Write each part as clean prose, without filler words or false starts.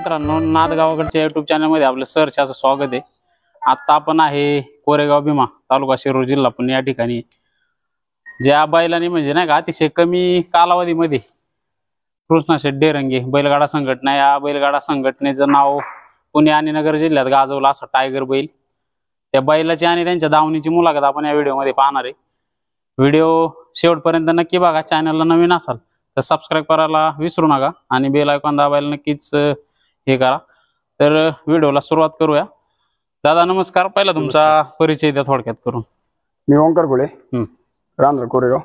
मित्रांनो, नादगावकडच्या YouTube channel मध्ये आपलं सहर्ष असं स्वागत आहे। आता आपण आहे कोरेगाव भीमा तालुका शिरूर जिल्हा पुणे या ठिकाणी ज्या बैलांनी म्हणजे नाही का अतिशय कमी कालावधीमध्ये कृष्णा शेट डेरंगे बैलगाडा संघटना या बैलगाडा संघटनेचं नाव पुणे आणि नगर जिल्ह्यात गाजवलं असं टायगर बैल। त्या बैलाची आणि त्यांच्या दावणीची मुलाखत आपण या व्हिडिओमध्ये पाहणार आहे। व्हिडिओ शेवटपर्यंत नक्की बघा। चॅनलला नवीन असाल तर सबस्क्राइब करायला विसरू नका आणि बेल आयकॉन दाबायला नक्कीच हे करा। तर व्हिडिओला सुरुवात करूया। दादा नमस्कार, पहिला तुमचा परिचय द्या थोडक्यात करून। मी ओंकार गोळे, रांजण कोरेगाव।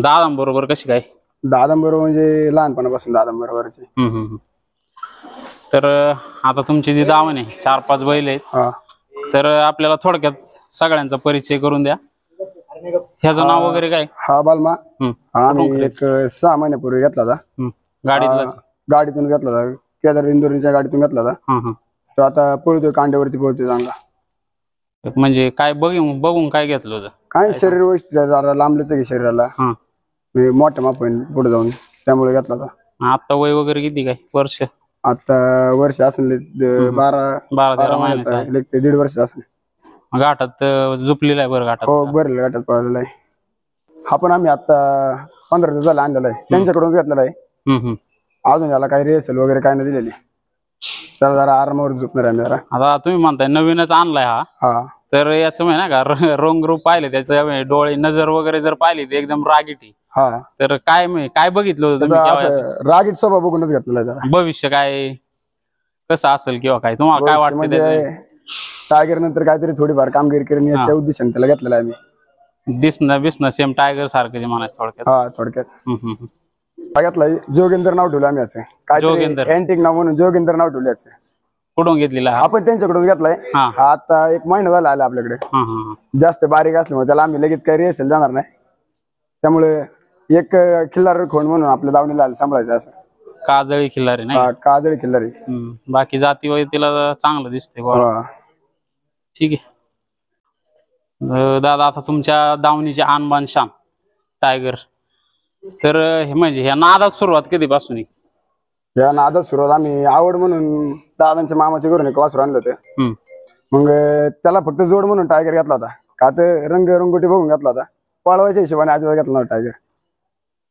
दादांबरोबर कशी काय? दादांबरोबर म्हणजे लहानपणापासून दादांबरोबरचे। तर आता तुमची जी दावण आहे 4-5 बैल आहेत, तर आपल्याला थोडक्यात सगळ्यांचा परिचय करून द्या। ह्याचं नाव वगैरे काय? हा बालमा आम्ही एक 6 महिन्यापूर्वी घेतला होता गाडीतून घेतला होता, केदार इंदोरीच्या गाडीतून घेतला होता। तो आता पळतोय, कांड्यावरती पळतोय चांगला। म्हणजे काय बघून काय घेतलं होतं? काय शरीर वैशिष्ट्य जरा लांबलंच आहे शरीराला, मोठ्या मापाने पुढे जाऊन, त्यामुळे घेतला होता। आता वय वगैरे किती काय वर्ष? आता वर्ष असेल 12-13 महिन्याचा, 1.5 वर्ष असेल। घाटात झोपलेला आहे बरं? घाटात हो बरं, घाटात पळालेला आहे हा। पण आम्ही आता 15 दिवस झाला आणलेला आहे, त्यांच्याकडून घेतलेला आहे। अजून याला काही रेसल वगैरे काय नाही दिलेली, त्याला जरा आरामावर झोपणार आहे जरा। आता तुम्ही म्हणताय नवीनच आणलाय हा, तर याचं म्हणजे ना का रंग रूप पाहिले, त्याचं डोळे नजर वगैरे जर पाहिली तर एकदम रागीटी। तर काय बघितलं होतं तुम्ही? रागीट स्वभाव बघूनच घेतलेला आहे। भविष्य काय कसं असेल किंवा काय तुम्हाला काय वाटतं? म्हणजे टायगर नंतर काहीतरी थोडीफार कामगिरी करून याच्या उद्देशाने त्याला घेतलेला आहे मी। दिसणं सेम टायगर सारखं जे म्हणायचं थोडक्यात। हा थोडक्यात घेतलाय। जोगेंद्र नाव ठेवलं आम्ही याचं, काय अँटिक नाव म्हणून जोगेंद्र नाव ठेवलं याचं। कुठून घेतलेला? आपण त्यांच्याकडून घेतलाय। आता 1 महिना झाला आला आपल्याकडे। जास्त बारीक असल्यामुळे त्याला आम्ही लगेच काही रेसल जाणार नाही, त्यामुळे एक खिल्लार खोंड म्हणून आपल्या दावणीला सांभाळायचं असं। काजळी खिल्लारी नाही? काजळी खिल्लारी। बाकी जाती वगैरे तिला चांगलं दिसतंय। ठीक आहे दादा, आता तुमच्या दावणीचे आणबान शान टायगर, तर म्हणजे ह्या नादात सुरुवात कधीपासून? या नादात सुरुवात आम्ही आवड म्हणून दादांच्या मामाच्या घरून एक वासरू आणलं होतं। मग त्याला फक्त जोड म्हणून टायगर घेतला होता, का तर रंगरंगोटी बघून घेतला होता। पळवायच्या हिशोबाने आजोबा घेतला नव्हता टायगर,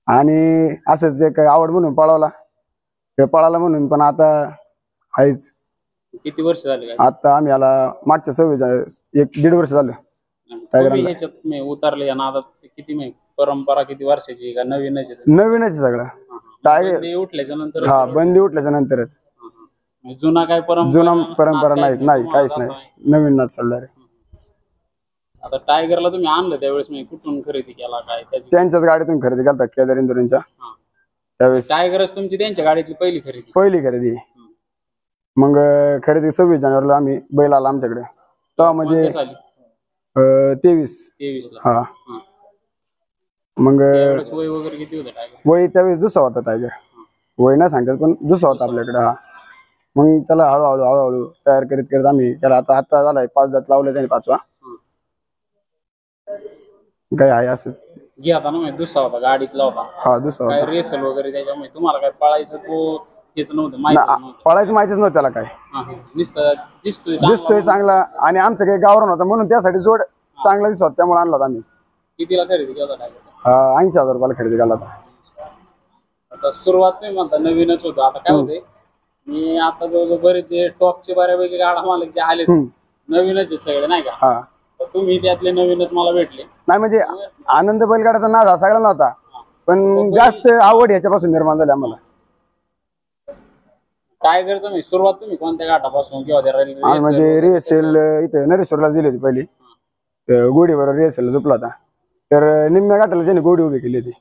आणि असंच एक आवड म्हणून पळवला, ते पळाला म्हणून। पण आता आहेच। किती वर्ष झाले? आता आम्ही याला मागच्या 1.5 वर्ष झालं टायगर उतरले या नादात। किती परंपरा किती वर्षाची का नवीनच? नवीनच सगळं टायगर उठल्याच्या नंतर। बंदी उठल्याच्या नंतरच। जुना काय परंपरा नाही, काहीच नाही, नवीन नाद चालणार आहे। आता टायगरला तुम्ही आणलं त्यावेळेस मी कुठून खरेदी केला काय? त्यांच्याच गाडीतून खरेदी केला, केदार इंदोरींच्या। त्यावेळेस टायगरच तुमची त्यांच्या गाडीतली पहिली खरेदी? मग खरेदी 26 जानेवारीला आम्ही बैल आला आमच्याकडे, तेव्हा म्हणजे 23 ला। मग वय वगैरे किती होतं टायगर? वय त्यावेळेस दुसरा होता टायगर, वय नाही सांगतात पण दुसरा होता आपल्याकडे। मग त्याला हळूहळू तयार करीत आम्ही त्याला आता झालाय 5 दात लावले त्याने, 5वा काय आहे असं। आता ना दुसरा होता गाडीतला होता? दुसरा होता। रेसल वगैरे त्याच्यामुळे तुम्हाला काय पळायचं नव्हतं? पळायचं माहितीच नव्हतं त्याला काय। दिसतोय चांगला, आणि आमचं काही गावरान होता म्हणून त्यासाठी जोड चांगला दिसत, त्यामुळे आणला आम्ही। कितीला खरेदी केला? 80,000 रुपयाला खरेदी केला होता। आता सुरुवात नाही म्हणता नवीनच होतं। आता काय होते, मी आता जवळजवळ बरेचसे टॉपचे बऱ्यापैकी गाडा मालक जे आले नवीनच आहे सगळे नाही का, तुम्ही त्यातले नवीनच मला भेटले। नाही म्हणजे आनंद बैलगाड्याचा नाद हा सगळ्यांना होता, पण जास्त आवड ह्याच्यापासून निर्माण झाली आम्हाला। टायगरचं सुरुवात तुम्ही कोणत्या घाटापासून किंवा? म्हणजे रेसेल इथे नरेश्वरला दिली होती पहिली, गोडीवर रेसेल झोपला होता, तर निम्म्या घाटाला त्याने गोडी उभी केली होती।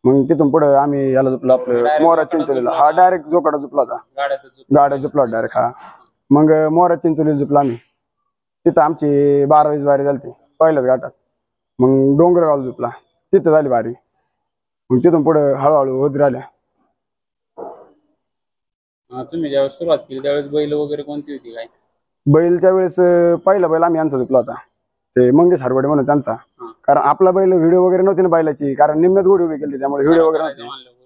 मग तिथून पुढे आम्ही याला झोपलो आपलं मोरा चिंचोलीला। डायरेक्ट जोकडा झोपला होता, गाड्या झोपला डायरेक्ट। मग मोरा चिंचोलीला झोपला आम्ही, तिथं आमची 12-20 वारी झाली पहिल्याच घाटात। मग डोंगरगावला झोपला, तिथं झाली वारी। मग तिथून पुढे हळूहळू होत राहिल्या। तुम्ही ज्यावेळेस सुरुवात केली त्यावेळेस बैल वगैरे कोणती होती काय? बैल त्यावेळेस पहिला बैल आम्ही यांचा झोपला होता, ते मंगेश हरवडे म्हणून त्यांचा। कारण आपला बैल व्हिडिओ वगैरे नव्हती ना बैलाची, कारण निम्म्यात गोडी उभी केली त्यामुळे व्हिडिओ वगैरे नव्हते।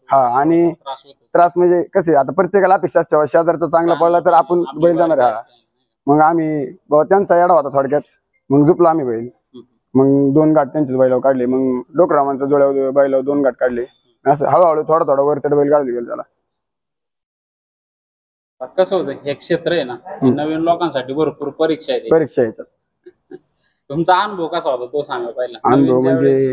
हा आणि त्रास होतो. त्रास म्हणजे कसे आता प्रत्येकाला अपेक्षा असते बाबा शेजारचा चांगला पळला तर आपण बैल जाणार आहे. हा. मग आम्ही बाबा त्यांचा येडा होता थोडक्यात, मग झुपलो आम्ही बैल. मग 2 गाठ त्यांच्याच बैलावर काढले, मग डोकरामांचा जोड्या बैलावर 2 गाठ काढले. असं हळूहळू थोडा वर चढ बैल काढले गेलो त्याला. कसं होतं हे क्षेत्र आहे ना, नवीन लोकांसाठी भरपूर परीक्षा आहे. परीक्षा याच्यात तुमचा अनुभव कसा होता तो सांगा पहिला. अनुभव म्हणजे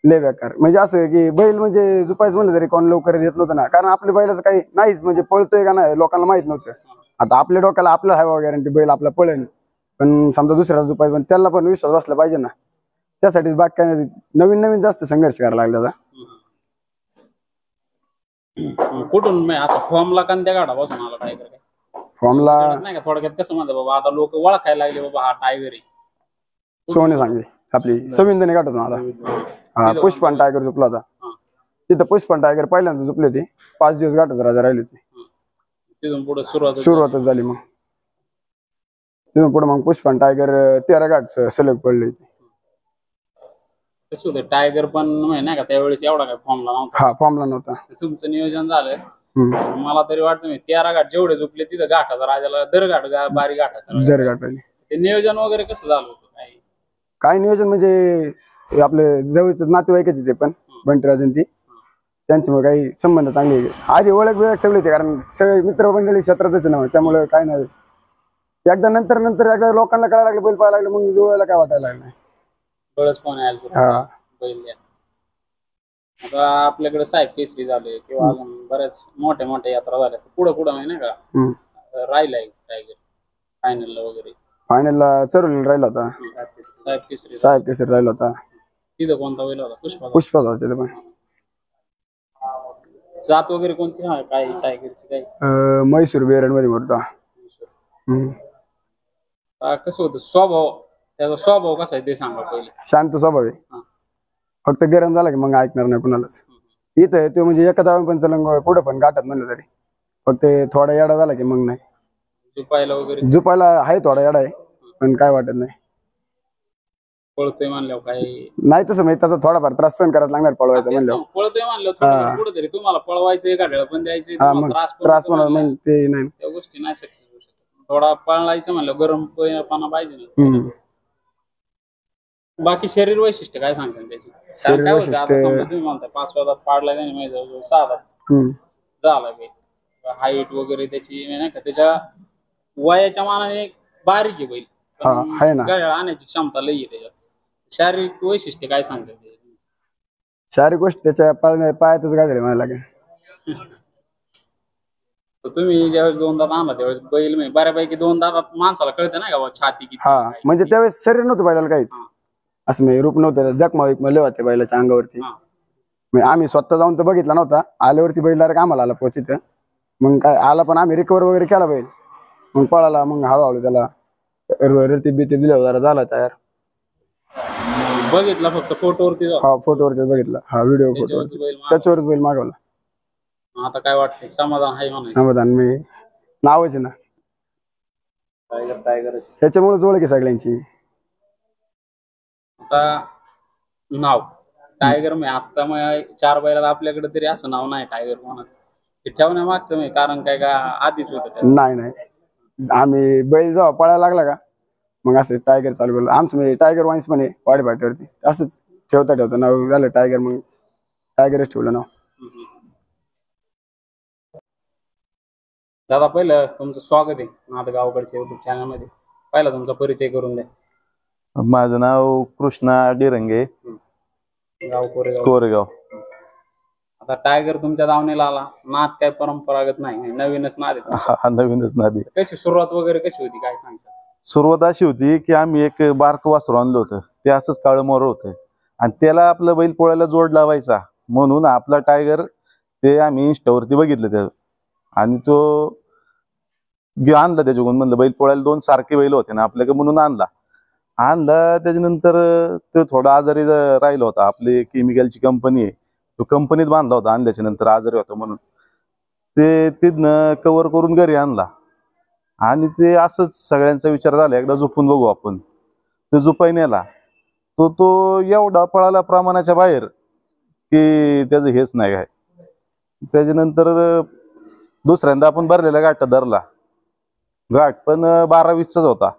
लय बेकार. म्हणजे असं की बैल म्हणजे झुपायचं म्हणलं तरी कोण लवकर येत नव्हतं ना, कारण आपल्या बैलाचं काही नाहीच, म्हणजे पळतोय का नाही लोकांना माहित नव्हतं. आता आपल्या डोक्याला आपला हाय गॅरंटी बैल आपला पळेल, पण समजा दुसऱ्याच झुपायचं, पण त्याला पण विश्वास बसला पाहिजे ना. त्यासाठीच बाकी काय नाही, नवीन जस्त संघर्ष करायला लागला त्याचा. कुठून मी असं फॉर्मला कंद्या गाडा बसून आला टायगर काय फॉर्मला नाही का? थोडक्यात कसं म्हणतात बाबा, आता लोक ओळखायला लागले बाबा हा टायगर आहे. सोने सांगे आपली सविंदने गाठत मला. हा, पुष्पन टायगर झुपला होता तिथं. पुष्पन टायगर पहिल्यांदा झुपले होते, 5 दिवस गाठाचा राजा राहिले होते. तिथून पुढे सुरुवातच झाली. मग तिथून पुढे मग पुष्पन टायगर 13 गाठ सलग पडले होते. कसं होतं टायगर पण नाही का त्यावेळेस एवढा काय फॉर्मला नव्हता. हा, फॉर्मला नव्हता. तुमचं नियोजन झालं. मला तरी वाटतं मी 13 घाट जेवढे झोपले तिथं घाटाचा राजाला दर घाट बारी घाटाचा दर घाट राहिले. ते नियोजन वगैरे कसं झालं होतं काय नियोजन म्हणजे आपले जवळच नातेवाईकच ते पण बंटीराजन ती त्यांचे मग काही संबंध चांगले. आधी ओळख सगळे होते, कारण सगळे मित्रमंडळी क्षेत्रातच नाव, त्यामुळे काय नाही. एकदा नंतर एकदा लोकांना कळायला लागलं बैल पाहायला लागलं, मग डोळ्याला काय वाटायला लागलं कळस पण आलं बैल. आता आपल्याकडे साहेब केसरी झाले किंवा अजून बऱ्याच मोठ्या यात्रा झाल्या, पुढे नाही का राहिलाय टायगर फायनलला वगैरे. फायनलला चरवलेला राहिला होता, साहेब केसरी राहिला होता. तिथं कोणता बैल होता? पुष्पाचा होता तिथं. पण जात वगैरे कोणती काय टायगरची काय? म्हैसूर बेरड मध्ये मोडता. कसं होतं स्वभाव, त्याचा स्वभाव कसा आहे ते सांगा पहिले. शांत स्वभाव आहे, फक्त गरम झाला की मग ऐकणार नाही कुणालाच. इथं तो म्हणजे एका दावा पण चलंग पुढे पण गाठात म्हणलं तरी, फक्त थोडा येडा झाला की मग नाही. झुपायला आहे थोडा येडा आहे, पण काय वाटत नाही. पळतोय म्हणल्यावर काय नाही तसं म्हणजे त्याचा थोडाफार त्रास सहन करायला लागणार पळवायचं म्हणल्यावर. पळतोय म्हणल्यावर कुठेतरी तुम्हाला पळवायचं गाड्याला पण द्यायचं, त्रास म्हणून ते नाही, त्या गोष्टी नाही सक्सेस होऊ शकत. थोडा पळायचं म्हणलं गरम पाना पाहिजे. बाकी शरीर वैशिष्ट्य काय सांगता त्याची? काय होतं आता समजा तुम्ही म्हणता 5 वाजात पाडला त्याने माहिती 6 झाला हाईट वगैरे त्याची नाही का, त्याच्या वयाच्या मानाने बारीक आहे बैल, गाड्या आणण्याची क्षमता लई आहे त्याच्यात. शारीरिक वैशिष्ट्य काय सांगतात? शारीरिक गोष्ट त्याच्या पायातच गाडी मला लागेल. तुम्ही ज्यावेळेस 2 दात आणला त्यावेळेस बैल बऱ्यापैकी 2 दातात माणसाला कळतं ना का छाती किती. हा, म्हणजे त्यावेळेस शरीर नव्हतं बैलाला काहीच, असं म्हणजे रूप नव्हतं, जखमा विकमा लय होते बैलाच्या अंगावरती. आम्ही स्वतः जाऊन तर बघितला नव्हता, आल्यावरती बैल डायरेक्ट आम्हाला आला पोहोचित. मग काय आला, पण आम्ही रिकवर वगैरे केला बैल, मग पळाला. मग हळूहळू त्याला रतीब बितीब दिल्यावर जरा झाला तयार. बघितला फक्त फोटोवरती? हा, फोटोवरती बघितला. हा, व्हिडिओ फोटो त्याच्यावरच बैल मागवला. आता काय वाटतंय, समाधान आहे म्हणा? समाधान मी नावच आहे ना टायगर, त्याच्यामुळे ओळख आहे सगळ्यांची. आता नाव टायगर आता 4 बैलात आपल्याकडे तरी असं नाव नाही टायगर कोणाचं. ते ठेवण्यामागचं कारण काय का आधीच होतं? नाही, आम्ही बैल जेव्हा पळायला लागला का मग असं टायगर चालू केलं. आमचं म्हणजे टायगर वाईन्स पण आहे वाडीपाट्यावरती, असंच ठेवता नाव झालं टायगर, मग टायगरच ठेवलं नाव. दादा पहिलं तुमचं स्वागत आहे माझ्या गावकडच्या युट्यूब चॅनल मध्ये. पहिला तुमचा परिचय करून द्या. माझं नाव कृष्णा डिरंगे, गाव कोरेगाव. आता टायगर तुमच्या दावणीला आला, नाद काय परंपरागत नाही, नवीनच नाद आहे. हा, नवीनच नाद आहे. कशी सुरुवात वगैरे कशी होती काय सांगता? सुरुवात अशी होती की आम्ही एक बारक वासरू आणलं होतं, ते असंच काळं मोर होतं, आणि त्याला आपलं बैल पोळ्याला जोड लावायचा म्हणून आपला टायगर ते आम्ही इंस्टावरती बघितलं त्याचं, आणि तो आणला त्याच्याकडून. म्हणलं बैल पोळ्याला 2 सारखे बैल होते ना आपल्याकडे, म्हणून आणला. त्याच्यानंतर तो थोडा आजारी राहिला होता. आपली केमिकलची कंपनी आहे, तो कंपनीत बांधला होता. आणल्याच्या नंतर आजारी होता म्हणून ते तिथनं कव्हर करून घरी आणला, आणि ते असंच सगळ्यांचा विचार झाला एकदा झोपून बघू आपण. तो झोपाय नेला, तो एवढा पळाला प्रमाणाच्या बाहेर की त्याचं हेच नाही काय. त्याच्यानंतर दुसऱ्यांदा आपण भरलेला घाट धरला. घाट पण 12-20चाच होता.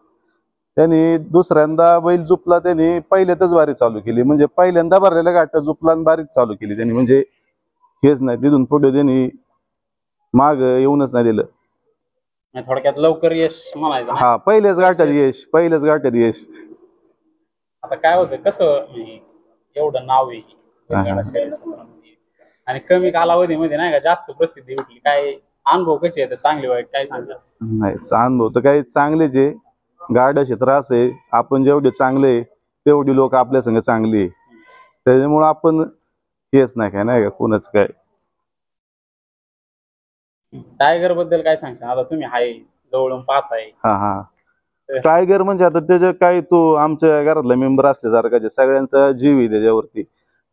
त्यांनी दुसऱ्यांदा बैल जुपला, त्यांनी पहिल्यातच बारी चालू केली. म्हणजे पहिल्यांदा भरलेल्या घाट जुपला आणि बारीच चालू केली त्यांनी. म्हणजे हेच नाही, तिथून पुढे त्यांनी माग येऊनच नाही दिलं. थोडक्यात लवकर यश म्हणायचं ना. हा, पहिल्याच घाटात यश, पहिल्याच घाटात यश. आता काय होतं, कसं म्हणजे एवढं नाव आहे बैलगाडा शर्यत क्षेत्रामध्ये आणि कमी कालावधीमध्ये नाही का जास्त प्रसिद्धी भेटली, काय अनुभव कसे आहेत, चांगले वाईट काय सांगतात? नाही, अनुभव तर काही चांगलेच आहे. गाडा क्षेत्र असं आहे, आपण जेवढे चांगले तेवढी लोक आपल्या संग चांगली आहे. त्याच्यामुळे आपण हेच नाही काय, नाही का कोणाच काय. टायगर बद्दल काय सांगता? आता तुम्ही हाय जवळून पाहताय. हा हा, टायगर म्हणजे आता त्याच्या काय, तो आमच्या घरातला मेंबर असल्यासारखा, सगळ्यांचा जीव आहे त्याच्यावरती.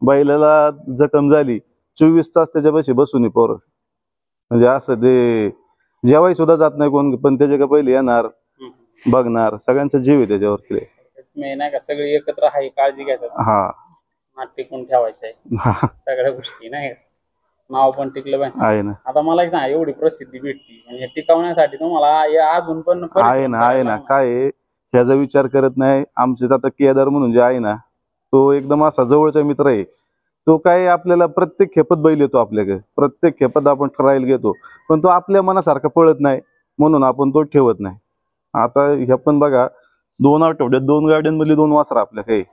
बैलाला जखम झाली 24 तास त्याच्यापाशी बसून पोर. म्हणजे असं ते जेवाय सुद्धा जात नाही कोण, पण त्याच्या पहिले येणार, बघणार. सगळ्यांचा जीव आहे त्याच्यावरती. तुम्ही नाही का सगळी एकत्र आहे, काळजी घेतात. हा, नाट टिकून ठेवायचं आहे सगळ्या गोष्टी, नाही का? नाव पण टिकलं पाहिजे आहे ना. आता मला एक सांगा, एवढी प्रसिद्धी भेटली म्हणजे टिकवण्यासाठी तुम्हाला अजून पण आहे ना, आहे ना. काय ह्याचा विचार करत नाही. आमचे आता केदार म्हणून जे आहे ना, तो एकदम असा जवळचा मित्र आहे. तो काय आपल्याला प्रत्येक खेपत बैल येतो आपल्याकडे, प्रत्येक खेपत आपण ट्रायल घेतो, पण तो आपल्या मनासारखा पळत नाही म्हणून आपण तो ठेवत नाही. आता हे पण बघा, 2 आठवड्यात 2 गाड्यांमधली 2 वासरं आपल्या काही.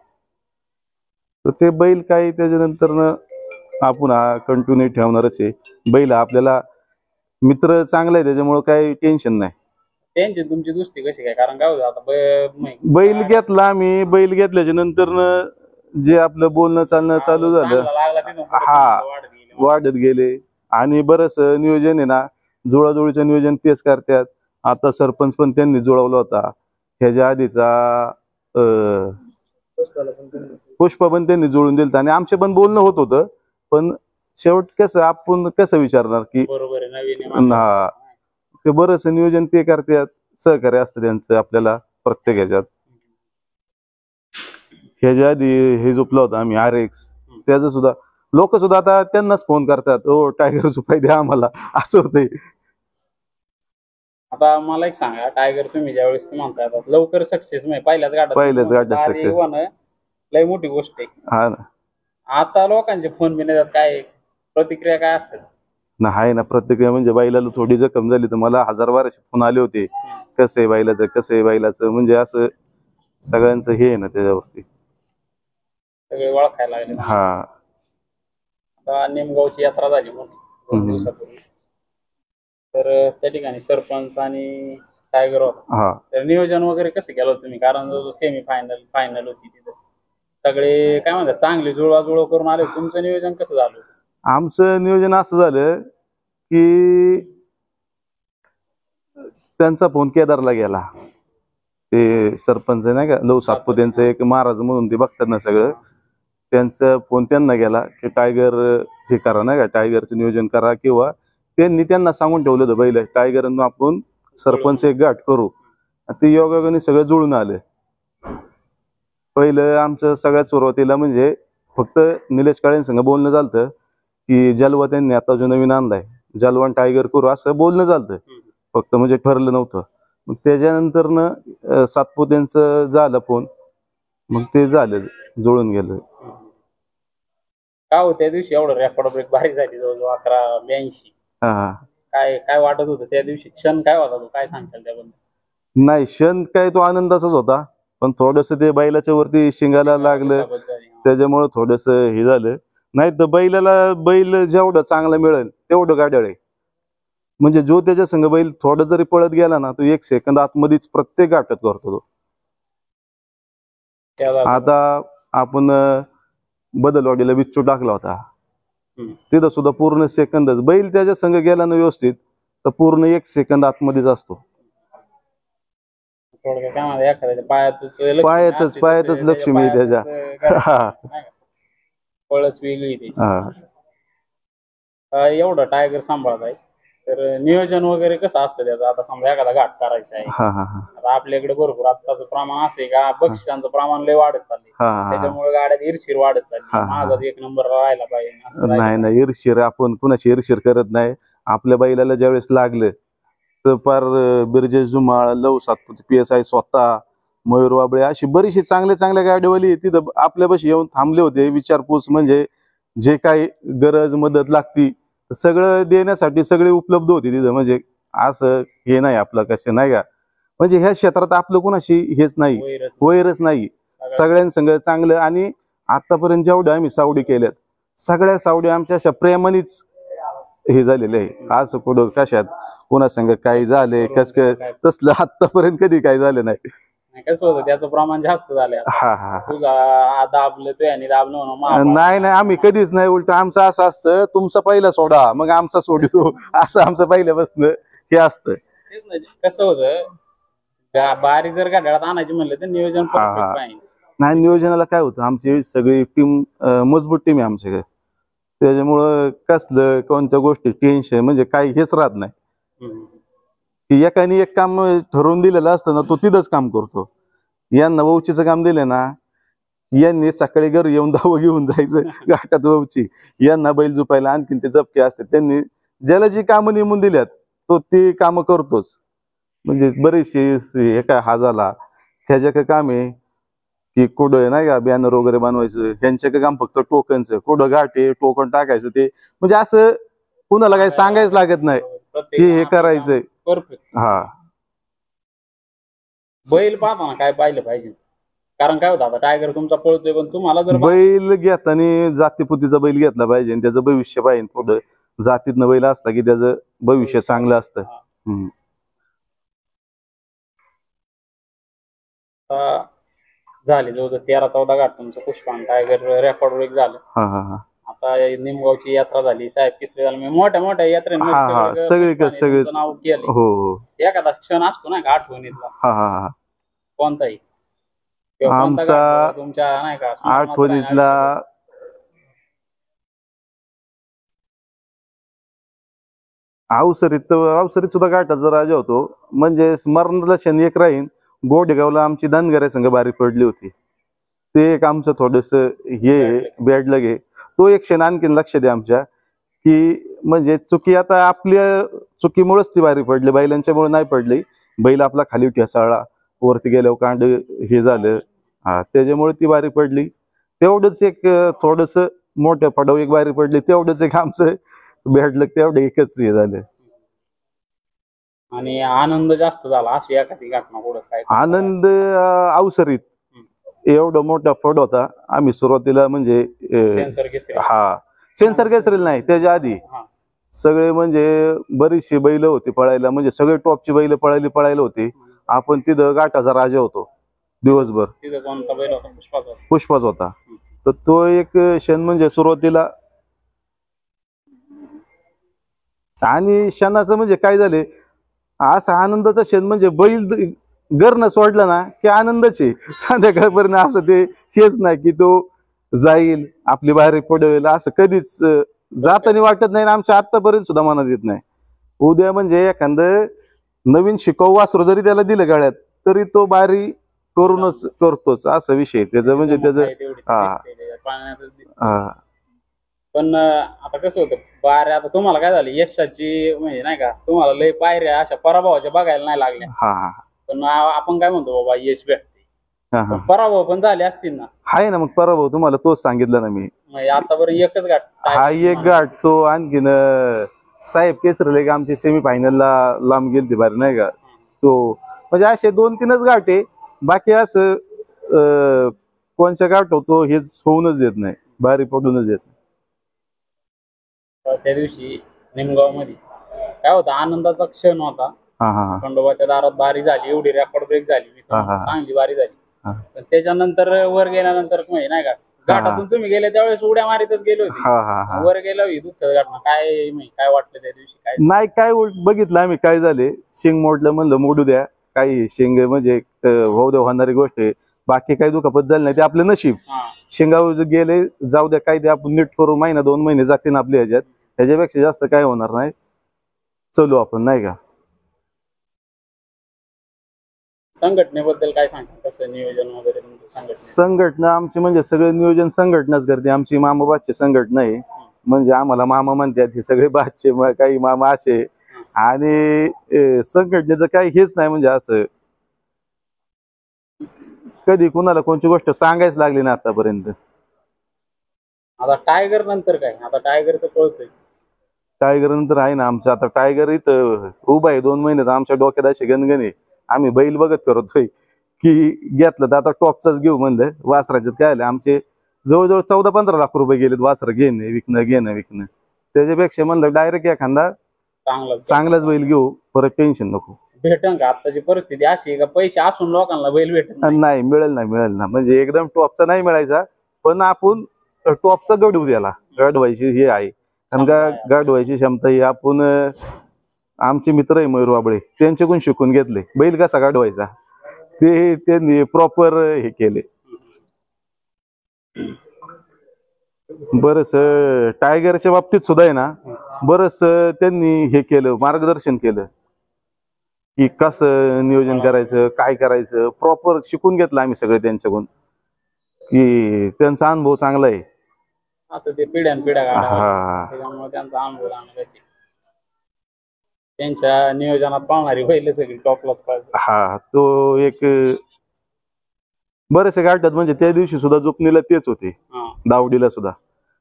तर ते बैल काय त्याच्यानंतर आपण हा कंटिन्यू ठेवणारच आहे. बैल आपल्याला मित्र चांगला आहे, त्याच्यामुळे काही टेन्शन नाही. त्यांची तुमची दोस्ती कशी काय? कारण काय होतं आता बैल घेतला आम्ही, बैल घेतल्याच्या नंतर जे आपलं बोलणं चालणं चालू झालं, हा, वाढत गेले. आणि बरंच नियोजन आहे ना, जुळाजुळीचं नियोजन तेच करतात. आता सरपंच पण त्यांनी जुळवला होता. ह्याच्या आधीचा पुष्पा पण त्यांनी जुळून दिलं, आणि आमचे पण बोलणं होत होतं. पण शेवट कसं आपण कसं विचारणार की, बरोबर आहे, नवीन हा, ते बरंच नियोजन ते करतात. सहकार्य असतं त्यांचं आपल्याला प्रत्येक ह्याच्यात. ह्याच्या आधी हे झोपलं होतं आम्ही RX, त्याचं सुद्धा लोक सुद्धा आता त्यांनाच फोन करतात, ओ टायगर झोपाय द्या आम्हाला, असं होतंय. आता मला एक सांगा, टायगर तुम्ही ज्यावेळेस म्हणताय लवकर सक्सेस म्हणजे पहिल्याच गाठात सक्सेस लय मोठी गोष्ट आहे. हा ना. आता लोकांचे फोन बिन काय प्रतिक्रिया काय असतात? नाही ना, प्रतिक्रिया म्हणजे बैलाला थोडी जखम झाली तर मला 1000-1200 फोन आले होते. कसं आहे बैलाचं, कसं आहे बैलाचं, म्हणजे असं सगळ्यांचं हे आहे ना त्याच्यावरती, सगळे ओळखायला लागले. हा, आता निमगावची यात्रा झाली मोठी 2 दिवसापूर्वी, तर त्या ठिकाणी सरपंच आणि टायगर होता. तर नियोजन वगैरे कसं केलं तुम्ही? कारण जो सेमी फायनल फायनल होती तिथं सगळे काय म्हणतात चांगले जुळवाजुळव करून आले. तुमचं नियोजन कसं झालं? आमचं नियोजन असं झालं की त्यांचा फोन केदारला गेला. ते सरपंच नाही का, लव सातपुतेंचं एक महाराज म्हणून ते बघतात ना सगळं, त्यांचा फोन त्यांना गेला की टायगर हे करा, नाही का, टायगरचं नियोजन करा. किंवा त्यांनी त्यांना सांगून ठेवलं होतं बैल टायगर आपण सरपंच एक गाठ करू. ते योगायोगाने सगळं जुळून आलं. पहिलं आमचं सगळ्यात सुरुवातीला म्हणजे फक्त निलेश काळेंसंग बोलणं झालं की जलवा त्यांनी आता जो नवीन आणलाय जलवान टायगर करू, असं बोलणं झालं फक्त, म्हणजे ठरलं नव्हतं. मग त्याच्यानंतर सातपुतेंचं झालं फोन, मग ते झालं, जुळून गेलं. काय हो त्या दिवशी एवढं रेकॉर्ड ब्रेक भारी झाली, जवळजवळ 1182. काय काय वाटत होतं त्या दिवशी? क्षण काय होता तो, काय सांगताल त्याबद्दल? नाही, क्षण काय तो आनंदाचाच होता, पण थोडस ते बैलाच्या वरती शिंगाला लागलं त्याच्यामुळे थोडस हे झालं. नाही तर बैलाला बैल जेवढं चांगला मिळेल तेवढं गाड्याळ आहे. म्हणजे जो त्याच्या संग बैल थोडं जरी पळत गेला ना, तो 1 सेकंद आतमध्येच प्रत्येक गाठत करतो तो. आता आपण बदलवाडीला बिच्चू टाकला होता, तिथं सुद्धा पूर्ण सेकंदच बैल त्याच्या संग गेला ना व्यवस्थित तर पूर्ण 1 सेकंद आतमध्येच असतो. पायातच लक्ष्मी त्याच्या, पळच वेगळी ती. एवढं टायगर सांभाळत आहे तर नियोजन वगैरे कसं असतं त्याचं? आता समजा एखादा घाट करायचा आहे, हा हा हा आता आपल्याकडे भरपूर आत्ताचं प्रमाण असे का बक्षिसांचं प्रमाण लय वाढत चाललंय, हा हा त्याच्यामुळे गाड्यात ईर्षीर वाढत हा, चालली, हा. माझाच एक नंबर राहायला पाहिजे असं राहिलं नाही पाहिजे. नाही ईर्ष्यर आपण कुणाशी ईर्ष्यर करत नाही. आपल्या बैलाला ज्यावेळेस लागलं तर पार बिरजेश जुमाळ, लव सातपुते, PSI स्वतः, मयूर वाबळे अशी बरीचशी चांगल्या चांगल्या गाडीवाली तिथं आपल्यापाशी येऊन थांबले होते. विचारपूस म्हणजे जे काही गरज मदत लागती सगळं देण्यासाठी सगळे उपलब्ध होते तिथं. म्हणजे असं हे नाही आपलं कसं नाही का, म्हणजे ह्या क्षेत्रात आपलं कुणाशी हेच नाही, वैरच वैरच नाही. सगळ्यांसंग चांगलं. आणि आतापर्यंत जेवढ्या आम्ही सावडी केल्यात सगळ्या सावडी आमच्या अशा प्रेमानेच हे झालेलं आहे. असं कुठं कशात कोणा संग काही झाले कस तसलं आतापर्यंत कधी काही झालं नाही. कसं होतं त्याचं प्रमाण जास्त झालंय आता. हा हा तुझा दाबलं तो आणि दाबलं म्हणून महापाल. नाही नाही आम्ही कधीच नाही. उलट आमचं असं असतं तुमचा पहिला सोडा मग आमचा सोडतो असं आमचं पहिल्यापासून हे असतं. तेच नाही कसं होतं बारी जर गाड्यात आणायची म्हणलं तर नियोजन हा, हा. परफेक्ट पाहिजे. नाही नियोजनाला काय होतं आमची सगळी टीम मजबूत टीम आहे आमच्याकडे. त्याच्यामुळं कसलं कोणत्या गोष्टी टेन्शन म्हणजे काही हेच राहत नाही. हम्म. की एकाने एक काम ठरवून दिलेलं असतं ना तो तिथंच काम करतो. यांना वौचीचं काम दिलं ना यांनी सकाळी घरी येऊन दावं घेऊन जायचं घाटात वौची, यांना बैल झुपायला आणखीन ते जपके असते. त्यांनी ज्याला जी कामं नेमून दिल्यात तो ती कामं करतोच. म्हणजे बरीचशी एका हा झाला ह्याच्या काय काम आहे की कुठं नाही का बॅनर वगैरे बनवायचं, ह्यांच्या काय काम फक्त टोकनचं, कुठं घाटे टोकन टाकायचं. ते म्हणजे असं कुणाला काही सांगायच लागत नाही की हे करायचंय. परफेक्ट. हा बैल पाहताना काय पाहिलं पाहिजे? कारण काय होतं आता टायगर तुमचा पळतोय पण तुम्हाला जर बैल घेताना जातीपुतीचा बैल घेतला पाहिजे आणि त्याचं भविष्य पाहिजे. पुढं जातीतनं बैल असला की त्याचं भविष्य चांगलं असतं. हम्म. झाले जवळ 13-14 घाट तुमचं पुष्पान टायगर रेकॉर्ड एक झालं. हा हा हा आता निमगावची यात्रा झाली, साहेब किसरे झालं, म्हणजे मोठ्या मोठ्या हा, हा. यात्रेमध्ये सगळीकडे सगळे नाव केलं. हो हो एखादा क्षण असतो ना आठवणीतला हा हा हा कोणताही किंवा कोणता आमचा घाट तुमच्या नाही का स्मरणात राहणार आठवणीतला अवसरीत सुद्धा घाटाचा राजा होतो. म्हणजे स्मरणाला क्षण एक राहीन गोडेगावला आमची धनगऱ्या संघ बारी पडली होती. ते एक आमचं थोडस हे बॅड लगे तो एक क्षण आणखीन लक्ष द्या आमच्या की म्हणजे चुकी आता आपल्या चुकीमुळेच ती बारी पडली, बैलांच्यामुळे नाही पडली. बैल आपला खाली ठेसाळला वरती गेल्यावर कांड हे झालं हा त्याच्यामुळे ती बारी पडली. तेवढंच एक थोडस मोठं पडाव एक बारी पडली तेवढंच एक आमचं बॅड लक तेवढं एकच हे झालं. आणि आनंद जास्त झाला अशी एखादी घटना कुठं काय? आनंद अवसरीत एवढा मोठा फड होता. आम्ही सुरुवातीला म्हणजे सेन्सर केसरी. हा सेन्सर केसरीला नाही त्याच्या आधी हा. सगळे म्हणजे बरीचशी बैल होती पळायला, म्हणजे सगळे टॉपची बैल पळायला होती. आपण तिथं घाटाचा राजा होतो दिवसभर. तिथं कोणता बैल होता? पुष्पाचा. पुष्पाच होता. तर तो एक क्षण म्हणजे सुरुवातीला आणि क्षणाचं म्हणजे काय झाले असा आनंदाचा क्षण म्हणजे बैल घरनं सोडलं ना की आनंदच आहे संध्याकाळपर्यंत. असं ते हेच नाही की तो जाईल आपली बाहेर पडेल असं कधीच जाताना वाटत नाही. आमच्या आतापर्यंत सुद्धा मनात येत नाही. उद्या म्हणजे एखादं नवीन शिकाऊ वासरू जरी त्याला दिलं गळ्यात तरी तो बारी करूनच करतोच असा विषय त्याचं. म्हणजे त्याचं हा पण आता कसं होतं बाऱ्या आता तुम्हाला काय झालं यशाची म्हणजे नाही का तुम्हाला लय पायऱ्या अशा पराभवाच्या बघायला नाही लागल्या. हा पण आपण काय म्हणतो बाबा यश भेटते, हा पराभव पण झाले असतील ना? आहे ना. मग पराभव तुम्हाला तोच सांगितलं ना मी. आतापर्यंत एकच घाट हा एक घाट तो आणखीन साहेब केसरले का आमची सेमी फायनलला लांब गेलती बारी नाही का तो. म्हणजे असे 2-3च घाट आहे. बाकी असं कोणच्या घाट होतो हेच होऊनच देत नाही, बारी पडूनच देत नाही. त्या दिवशी निमगाव मध्ये काय होता आनंदाचा क्षण होता. हा हा खंडोबाच्या दारात बारी झाली, एवढी रेकॉर्ड ब्रेक झाली, चांगली बारी झाली. हा. पण त्याच्यानंतर वर गेल्यानंतर नाही का घाटातून तुम्ही गेले त्यावेळेस उड्या मारीतच गेले होते. वर गेल्यावर ही दुःखद घटना काय वाटलं त्या दिवशी? काय नाही काय बघितलं आम्ही काय झाले शिंग मोडलं म्हणलं मोडू द्या काही शिंग म्हणजे होणारी गोष्ट आहे. बाकी काही दुखापत झाली नाही ते आपलं नशीब. शिंगावर गेले जाऊ द्या काय ते आपण नीट करू, 1-2 महिने जातील आपल्या ह्याच्यात, ह्याच्यापेक्षा जास्त काय होणार नाही. चलू आपण, नाही का. संघटनेबद्दल काय सांगता, कसं नियोजन वगैरे तुमचं संघटने? संघटना आमची म्हणजे सगळे नियोजन संघटनाच करते. आमची मामाबादची संघटना आहे. म्हणजे आम्हाला मामा म्हणतात, हे सगळे बादचे काही मामा असे. आणि संघटनेचं काही हेच नाही, म्हणजे असं कधी कुणाला कोणती गोष्ट सांगायच लागली ना आतापर्यंत. आता टायगर नंतर काय? आता टायगर तर पळतोय. टायगर नंतर आहे ना आमचं. आता टायगर इथं उभा आहे 2 महिन्यात. आमच्या डोक्यात अशी गणगणे. आम्ही बैल बघत करतोय की घेतलं तर आता टॉपचाच घेऊ म्हणलं. वासराच्यात काय आलं, आमचे जवळजवळ 14-15 लाख रुपये गेलेत वासर घेणे विकणं. त्याच्यापेक्षा म्हणलं डायरेक्ट एखादा चांगलाच बैल घेऊ, परत टेन्शन नको. भेटन का? आताची परिस्थिती अशी आहे का पैसे असून लोकांना बैल भेटत नाही? मिळेल ना, म्हणजे एकदम टॉपचा नाही मिळायचा, पण आपण टॉपचा गडू द्याला गाडवायची हे आहे. कारण का गाडवायची क्षमता ही आपण आमचे मित्र आहे मयूर वाबळे, त्यांच्याकडून शिकून घेतले बैल कसा गाडवायचा. ते त्यांनी प्रॉपर हे केले. बरंच टायगरच्या बाबतीत सुद्धा आहे ना, बरंच त्यांनी हे केलं, मार्गदर्शन केलं की कसं नियोजन करायचं, काय करायचं, प्रॉपर शिकून घेतलं आम्ही सगळे त्यांच्याकडून. की त्यांचा अनुभव चांगला आहे. आता ते पिढ्यानपिढ्या हा, त्याच्यामुळे त्यांचा अनुभव चांगला. त्यांच्या नियोजनात पाहणारी बैल सगळी टॉपलाच पाहिजे. हा, तो एक बरेचसे घाटात म्हणजे त्या दिवशी सुद्धा जोपणीला तेच होते, दावडीला सुद्धा.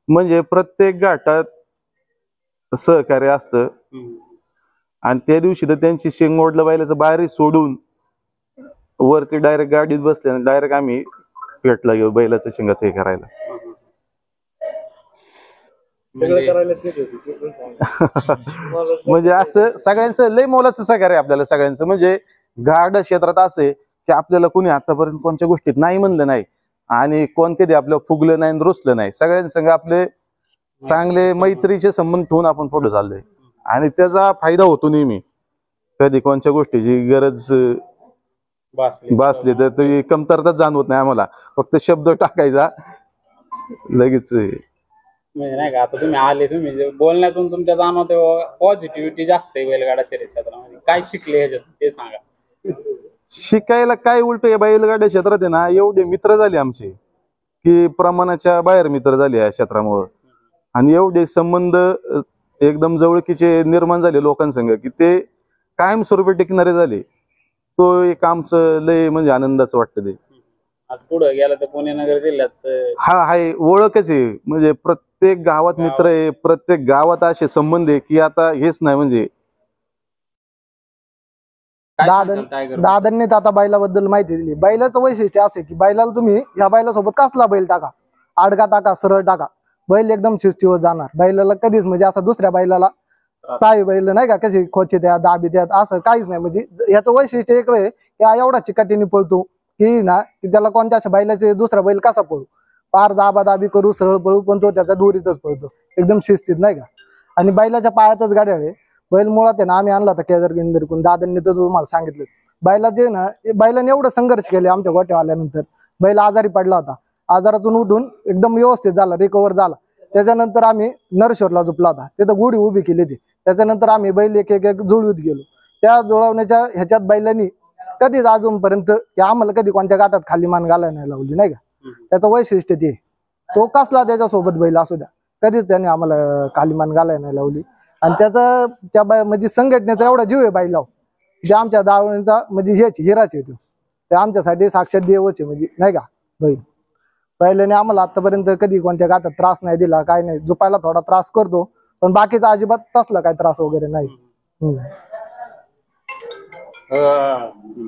म्हणजे प्रत्येक घाटात सहकार्य असतं. आणि त्या दिवशी तर त्यांची शेंगोडला बैलाचं बाहेर सोडून वरती डायरेक्ट गाडीत बसले, डायरेक्ट आम्ही पेटला घेऊ बैलाचं शेंगाचं हे करायला. म्हणजे असं सगळ्यांचं लय मोलाचं सहकार्य आपल्याला सगळ्यांचं. म्हणजे गाड क्षेत्रात असे की आपल्याला कोणी आतापर्यंत कोणत्या गोष्टीत नाही म्हणलं नाही, आणि कोण कधी आपलं फुगलं नाही, रुसलं नाही. सगळ्यांसंग आपले चांगले मैत्रीचे संबंध ठेवून आपण पुढे चाललोय, आणि त्याचा फायदा होतो नेहमी. कधी कोणत्या गोष्टीची गरज भासली तर ती कमतरताच जाणवत नाही आम्हाला. फक्त शब्द टाकायचा लगेच. म्हणजे नाही का, आता तुम्ही आले, तुम्ही बोलण्यातून तुमच्या जाणवते पॉझिटिव्हिटी जास्त आहे बैलगाडा शर्यत क्षेत्रामध्ये. काय शिकले ह्याच्यात ते सांगा. शिकायला काय उलट आहे, बैलगाड्या क्षेत्रात आहे ना एवढे मित्र झाले आमचे की प्रमाणाच्या बाहेर मित्र झाले या क्षेत्रामुळं. आणि एवढे संबंध एकदम जवळकीचे निर्माण झाले लोकांसंग की ते कायमस्वरूपी टिकणारे झाले. तो एक आमचं लय म्हणजे आनंदाचं वाटतं ते. आज पुढे गेला तर पुणे नगर जिल्ह्यात हा आहे, ओळखच आहे. म्हणजे प्रत्येक गावात मित्र आहे, प्रत्येक गावात असे संबंध आहे की आता हेच नाही. म्हणजे दादांनी आता बैलाबद्दल माहिती दिली. बैलाचं वैशिष्ट्य असे की बैलाला तुम्ही या बैलासोबत कसला बैल टाका, आडगा टाका, सरळ टाका, बैल एकदम शिस्तीवर जाणार. बैलाला कधीच म्हणजे असं दुसऱ्या बैलाला काही बैल नाही का कशी खोचे द्या, दाबी द्या, असं काहीच नाही. म्हणजे याचं वैशिष्ट्य एक वेळ की एवढा चिकाटीने पळतो की ना, की त्याला कोणत्या अशा बैलाचे दुसरा बैल कसा पळू, पार दाबी करू, सरळ पळू, पण तो त्याचा दोरीतच पळतो एकदम शिस्तीत, नाही का. आणि बैलाच्या पायातच गाड्या आहे. बैल मुळात आहे ना, आम्ही आणला होता केदार गिंदरकडून. दादांनी तर तुम्हाला सांगितलं, बैलाचे ना, बैलाने एवढं संघर्ष केले आमच्या गोट्या आल्यानंतर. बैल आजारी पडला होता, आजारातून उठून एकदम व्यवस्थित झाला, रिकवर झाला. त्याच्यानंतर आम्ही नरश्वरला झोपला होता, तिथं गुढी उभी केली होती. त्याच्यानंतर आम्ही बैल एक एक जुळवीत गेलो. त्या जुळवण्याच्या ह्याच्यात बैलांनी कधीच अजूनपर्यंत आम्हाला कधी कोणत्या गाठात खाली मान घालायला नाही लावली, नाही का. त्याचं वैशिष्ट्य ते, तो कसला त्याच्यासोबत बैल असू द्या, कधीच त्याने आम्हाला खाली मान घालायला नाही लावली. आणि त्याचा त्या म्हणजे संघटनेचा एवढा जीव आहे बैलावर, जे आमच्या दावणीचा म्हणजे हेच हिराच येतो. ते आमच्यासाठी साक्षात देवच आहे, म्हणजे नाही का. बैलाने आम्हाला आतापर्यंत कधी कोणत्या गाठात त्रास नाही दिला, काय नाही. झोपायला थोडा त्रास करतो, पण बाकीचा अजिबात तसला काही त्रास वगैरे नाही.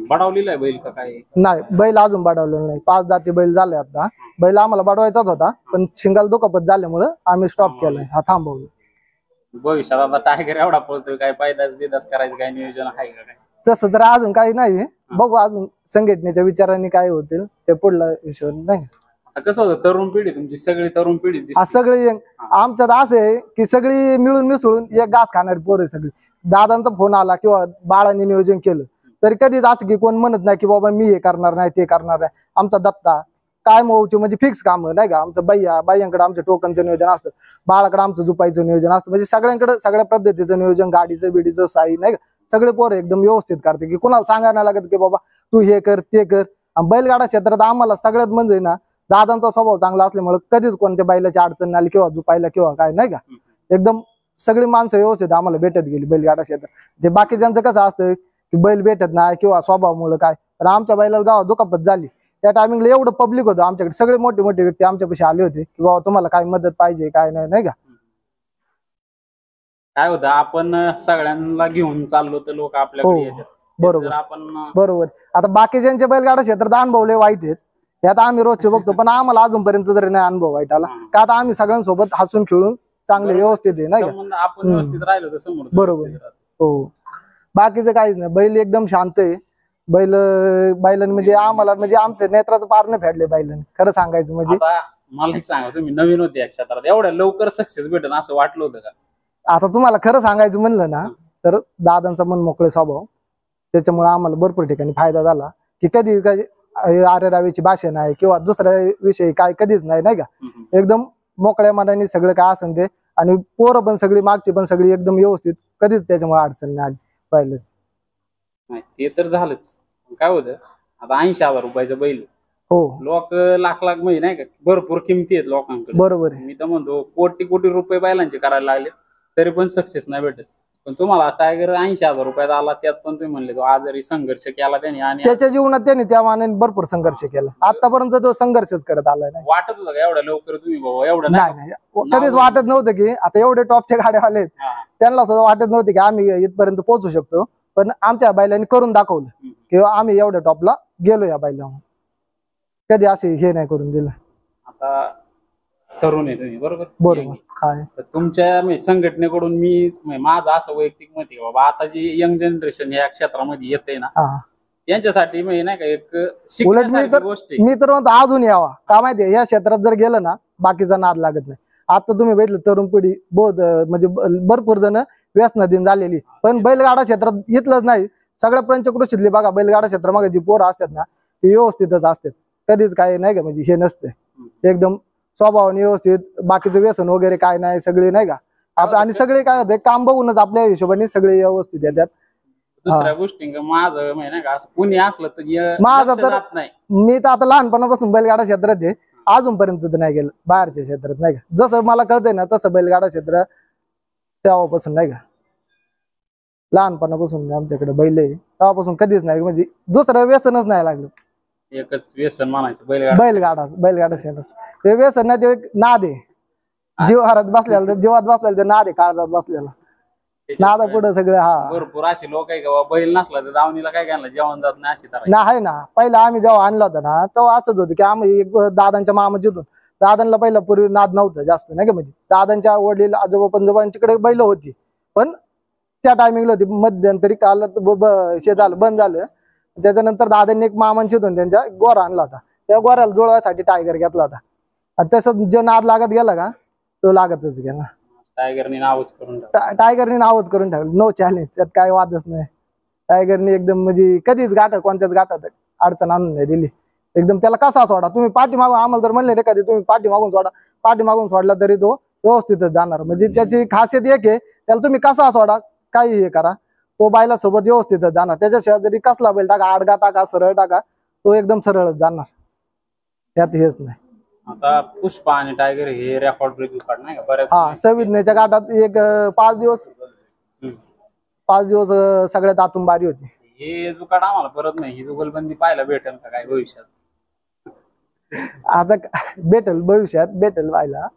बडवलेला आहे बैल का काय? नाही, बैल अजून बडवलेला नाही. 5 जाती बैल झाले आता. बैल आम्हाला बडवायचाच होता, पण शिंगाल दुखापत झाल्यामुळे आम्ही स्टॉप केलाय, हा थांबवलं. भविष्यात आता टायगर एवढा पळतोय, काय पैदास बिदास करायचं काय नियोजन आहे का काय? तसं तर अजून काही नाही, बघू अजून संघटनेच्या विचारांनी काय होतील ते पुढला विषय, नाही. कसं होतं, तरुण पिढी तुमची सगळी तरुण पिढी सगळी आमच्यात असं आहे की सगळी मिळून मिसळून एक घास खाणारी पोर आहे सगळी. दादांचा फोन आला किंवा बाळांनी नियोजन केलं तरी कधीच असं की कोण म्हणत नाही की बाबा मी हे करणार नाही, ते करणार नाही. आमचा दत्ता काय मोहचे म्हणजे फिक्स काम नाही का. आमचं बायांकडे आमचं टोकनचं नियोजन असतं, बाळाकडे आमचं झुपायचं नियोजन असतं. म्हणजे सगळ्यांकडे सगळ्या पद्धतीचं नियोजन, गाडीचं बिडीचं साई नाही का, सगळे पोरं एकदम व्यवस्थित करते, की कुणाला सांगायला नाही लागत की बाबा तू हे कर ते कर. आणि बैलगाडा क्षेत्रात आम्हाला सगळ्यात म्हणजे ना दादांचा स्वभाव चांगला असल्यामुळे कधीच कोणत्या बैलाची अडचण आली किंवा झुपायला किंवा काय नाही का, एकदम सगळी माणसं व्यवस्थित आम्हाला भेटत गेली बैलगाडा क्षेत्रात. जे बाकीच्यांचं कसं असतं की बैल भेटत नाही किंवा स्वभावामुळे काय, तर आमच्या बैलाला जेव्हा दुखापत झाली त्या टायमिंगला एवढं पब्लिक होतं आमच्याकडे, सगळे मोठे मोठे व्यक्ती आमच्यापाशी आले होते की बाबा तुम्हाला काय मदत पाहिजे काय नाही का. काय होतं आपण सगळ्यांना घेऊन चाललो तर लोक आपल्याकडे येतात. बरोबर जर आपण बरोबर. आता बाकीच्यांचे बैलगाडा क्षेत्रात अनुभव लय वाईट आहेत, हे आता आम्ही रोजचे बघतो, पण आम्हाला अजूनपर्यंत तरी नाही अनुभव वाईट आला, का आता आम्ही सगळ्यांसोबत हसून खेळून चांगले व्यवस्थित आहे नाही का. संबंध आपण व्यवस्थित राहिलो तर समोर बरोबर. हो, बाकीचं काहीच नाही. बैल एकदम शांत आहे. बैलांनी म्हणजे आम्हाला म्हणजे आमचं नेत्राचं पारणं फेडले बैलांनी, खरं सांगायचं म्हणजे. आता मला एक सांगा, तुम्ही नवीन होते या क्षेत्रात, एवढ्या लवकर सक्सेस भेटेल असं वाटलं होतं का? आता तुम्हाला खरं सांगायचं म्हणलं ना तर दादांचा मन मोकळे स्वभाव, त्याच्यामुळे आम्हाला भरपूर ठिकाणी फायदा झाला, की कधी आरे रावीची भाषा नाही किंवा दुसऱ्या विषयी काय कधीच नाही का. एकदम मोकळ्या मनाने सगळं काय असेल ते, आणि पोरं पण सगळी मागची पण सगळी एकदम व्यवस्थित, कधीच त्याच्यामुळे अडचण नाही आली पहिलेच. नाही ते तर झालंच. काय होतं आता 80,000 रुपयाचं बैल, हो लोक लाख लाख म्हणजे नाही का, भरपूर किमती आहेत लोकांकडे. बरोबर आहे. मी तर म्हणतो कोटी कोटी रुपये बैलांचे करायला लागले तरी पण सक्सेस नाही भेटत. पण तुम्हाला टायगर 80,000 रुपयात आला, त्यात पण तुम्ही म्हणले तो आजारी संघर्ष केला त्याने, आणि त्याच्या जीवनात त्याने त्या मानाने भरपूर संघर्ष केला. आतापर्यंत तो संघर्षच करत आलाय. नाही वाटत होतं का एवढ्या लवकर तुम्ही बाबा एवढं नाही, कधीच वाटत नव्हतं की आता एवढे टॉपचे गाड्यावाले आहेत, त्यांना सुद्धा वाटत नव्हते की आम्ही इथपर्यंत पोहोचू शकतो. पण आमच्या बैलांनी करून दाखवलं किंवा आम्ही एवढ्या टॉपला गेलो या बैला, कधी असे हे नाही करून दिलं. आता तरुण आहे तुम्ही, बरोबर बरोबर. काय तर तुमच्या म्हणजे संघटनेकडून मी माझं असं वैयक्तिक मत आहे बाबा, आता जी यंग जनरेशन या क्षेत्रामध्ये येते ना, यांच्यासाठी म्हणजे नाही का एक शिकण्यासारखी गोष्ट आहे. मी तर म्हणतो अजून यावा, का माहितीये या क्षेत्रात जर गेलं ना बाकीचा नाद लागत नाही. आता तुम्ही बघितलं तरुण पिढी बहुत म्हणजे भरपूर जण व्यसनाधीन झालेली, पण बैलगाडा क्षेत्रात इथलंच नाही, सगळ्या पंचक्रोशीतली बघा बैलगाडा क्षेत्र मग जी पोरं असतात ना ती व्यवस्थितच असतात, कधीच काय नाही का म्हणजे हे नसते, एकदम स्वभावाने व्यवस्थित, बाकीचं व्यसन वगैरे काय नाही, सगळे नाही का आणि सगळे काय होते काम बघूनच आपल्या हिशोबाने सगळे व्यवस्थित येतात. दुसऱ्या गोष्टी माझं म्हणजे का असं कुणी असलं तर माझं तर नाही. मी तर आता लहानपणापासून बैलगाडा क्षेत्रात आहे, अजूनपर्यंत तर नाही गेलं बाहेरच्या क्षेत्रात नाही का. जसं मला कळतंय ना तसं बैलगाडा क्षेत्र तेव्हापासून नाही का, लहानपणापासून आमच्याकडे बैल आहे तेव्हापासून कधीच नाही म्हणजे दुसरं व्यसनच नाही लागलं. एकच व्यसन म्हणायचं बैलगाडा क्षेत्रात ते व्यसन नाही, ते एक नाद आहे. जीवात बसलेला ते नाद आहे, काळजात बसलेला नादा पुढे सगळं. हा भरपूर असे लोक आहे का बैल नसला तर दावणीला काय घालणार, जेवण जात नाही अशी तर आहे ना. पहिला आम्ही जेव्हा आणला होता ना तेव्हा असंच होतं की आम्ही एक दादांच्या मामाजीतून, दादांना पहिला पूर्वी नाद नव्हतं जास्त नाही का, म्हणजे दादांच्या वडील आजोबा पंजोबांच्याकडे बैल होती, पण त्या टायमिंगला होती. मध्यंतरी काल हे झालं बंद झालं, त्याच्यानंतर दादांनी एक मामांशीतून त्यांच्या गोरा आणला होता, त्या गोऱ्याला जुळवायसाठी टायगर घेतला होता. आणि तसं जो नाद लागत गेला का तो लागतच गेला. टायगरनी नावच करून टाकलं, नो चॅलेंज, त्यात काय वादच नाही. टायगरने एकदम म्हणजे कधीच कोणत्याच गाठात अडचण आणून नाही दिली. एकदम त्याला कसा सोडा तुम्ही पाठीमागून, आम्हाला जर म्हणले रे कधी तुम्ही पाठीमागून सोडा, पाठीमागून सोडला तरी तो व्यवस्थितच जाणार. म्हणजे त्याची खासियत एक आहे, त्याला तुम्ही कसा सोडा काही हे करा तो बैला सोबत व्यवस्थितच जाणार. त्याच्याशिवाय जरी कसला बैल टाका, आडगा टाका, सरळ टाका, तो एकदम सरळच जाणार, त्यात हेच नाही. आता पुष्पा आणि टायगर हे रेकॉर्ड ब्रेक नाही का बऱ्याच. हा, संविधानाच्या घाटात एक 5 दिवस सगळ्यात आतून बारी होती. हे जुकाट आम्हाला परत नाही, ही जुगलबंदी पाहायला भेटेल का काय भविष्यात? आता भेटेल, भविष्यात भेटेल व्हायला.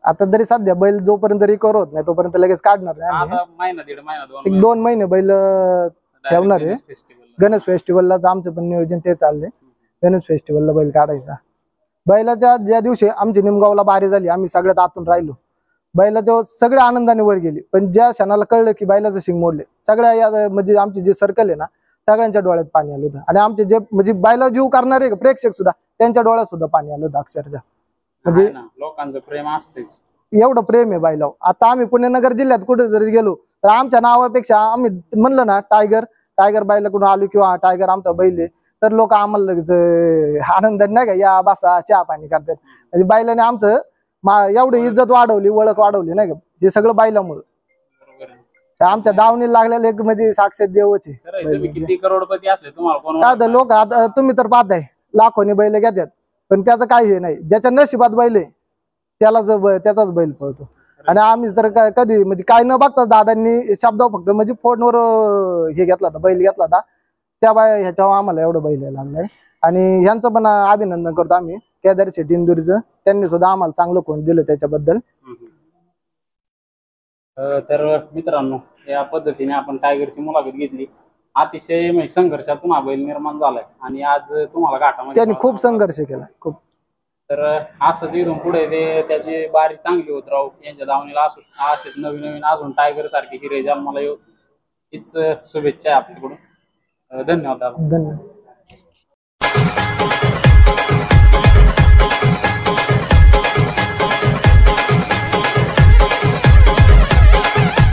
आता तरी सध्या बैल जोपर्यंत रिकवर होत नाही तोपर्यंत लगेच काढणार नाही. आता महिना दीड महिना 2 महिने बैल ठेवणार आहे. गणेश फेस्टिवललाच आमचं पण नियोजन ते चाललंय, गणेश फेस्टिवलला बैल काढायचा. बैलाच्या ज्या दिवशी आमची निमगावला बारी झाली, आम्ही सगळ्यात आतून राहिलो, बैलाच्या सगळे आनंदाने वर गेली. पण ज्या क्षणाला कळलं की बैलाचं शिंग मोडले, सगळ्या या म्हणजे आमची जे सर्कल आहे ना सगळ्यांच्या डोळ्यात पाणी आलं होतं. आणि आमचे जे म्हणजे बैला जीव करणारे प्रेक्षक सुद्धा त्यांच्या डोळ्यात सुद्धा पाणी आलं होतं अक्षरशः. म्हणजे लोकांचं प्रेम असतेच, एवढं प्रेम आहे बैलावर. आता आम्ही पुणेनगर जिल्ह्यात कुठे जरी गेलो तर आमच्या नावापेक्षा आम्ही म्हणलं ना टायगर बैलाकडून आलो किंवा टायगर आमचा बैल आहे, तर लोक आम्हाला लगेच आनंद नाही का या बसा चहा पाणी करतात. म्हणजे बैलाने आमचं एवढी इज्जत वाढवली, ओळख वाढवली नाही का, हे सगळं बैलामुळे. आमच्या दावणीला लागलेलं एक म्हणजे साक्षात देवच आहे. खरंय, तुम्ही किती करोडपती असले तुम्हाला कोण काय होतं, लोक आता तुम्ही तर पाहताय लाखोनी बैल घेतात, पण त्याचं काही हे नाही. ज्याच्या नशिबात बैल आहे त्याचाच बैल पळतो. आणि आम्ही तर कधी म्हणजे काय न बघता दादांनी शब्द फक्त म्हणजे फोनवर हे घेतला होता, बैल घेतला होता, त्या ह्याच्यावर आम्हाला एवढं बैल लागलाय. आणि ह्यांचं पण अभिनंदन करतो आम्ही, केदार शेट्टी इंदुरीचं, त्यांनी सुद्धा आम्हाला चांगलं कोण दिलं त्याच्याबद्दल. तर मित्रांनो, या पद्धतीने आपण टायगरची मुलाखत घेतली. अतिशय म्हणजे संघर्षातून हा बैल निर्माण झालाय आणि आज तुम्हाला घाटामध्ये त्यांनी खूप संघर्ष केला, खूप. तर असंच इथून पुढे ते त्याची बारी चांगली होत राहू, यांच्या दावणीला असेच नवीन नवीन अजून टायगर सारखे हिरे जन्माला येऊ, हीच शुभेच्छा आहे आपल्याकडून. धन्यवाद. धन्यवाद.